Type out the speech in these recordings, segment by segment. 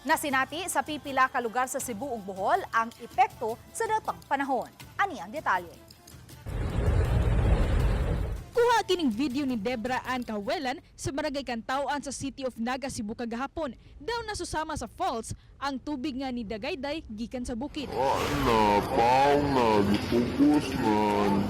Nasinati sa pipila ka lugar sa Cebu ug Bohol ang epekto sa datang panahon. Ani ang detalye. Kuha kining video ni Debra Ann Kawelan sa Barangay Kantauan sa City of Naga, Cebu kagahapon. Daw nasusama sa falls ang tubig nga ni Dagayday gikan sa bukid. Gifokus man.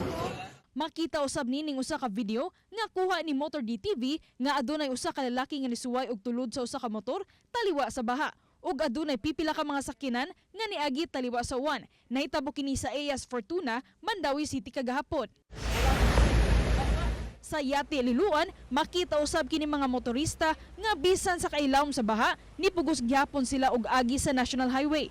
Makita usab nining usa ka video nga kuha ni Motor DTV nga adunay usa ka lalaki nga nisuway og tulod sa usa ka motor taliwa sa baha. Ug adunay pipila ka mga sakinan nga niagi taliwa sa uwan. Nahitabo kini sa Eyas Fortuna, Mandawi City kagahapon. Sa Yati Liluan, makita usab kini mga motorista nga bisan sa kailawom sa baha, nipugos gyapon sila og agi sa National Highway.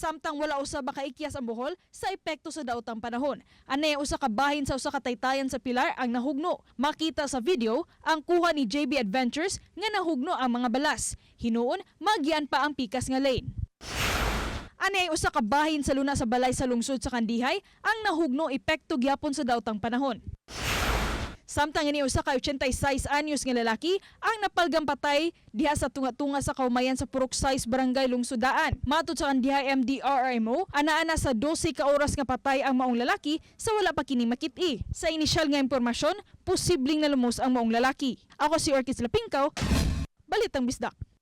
Samtang wala usab makaikyas ang Bohol sa epekto sa daotang panahon. Anay usa ka bahin sa usa ka taytayan sa pilar ang nahugno. Makita sa video ang kuha ni JB Adventures nga nahugno ang mga balas. Hinuon magian pa ang pikas nga lane. Anay usa ka bahin sa luna sa balay sa lungsod sa Kandihay ang nahugno epekto gyapon sa daotang panahon. Samtang ini usa ka 86 anyos nga lalaki ang napalgang patay diha sa tunga-tunga sa kaumayan sa Purok 6 Barangay Lungsodaan. Matod sa Kandihay MDRRMO, ana-ana sa 12 ka oras nga patay ang maong lalaki sa wala pa kini makit-i. Sa inisyal nga impormasyon, posibleng nalumos ang maong lalaki. Ako si Orchis Lapingkaw, Balitang Bisdak.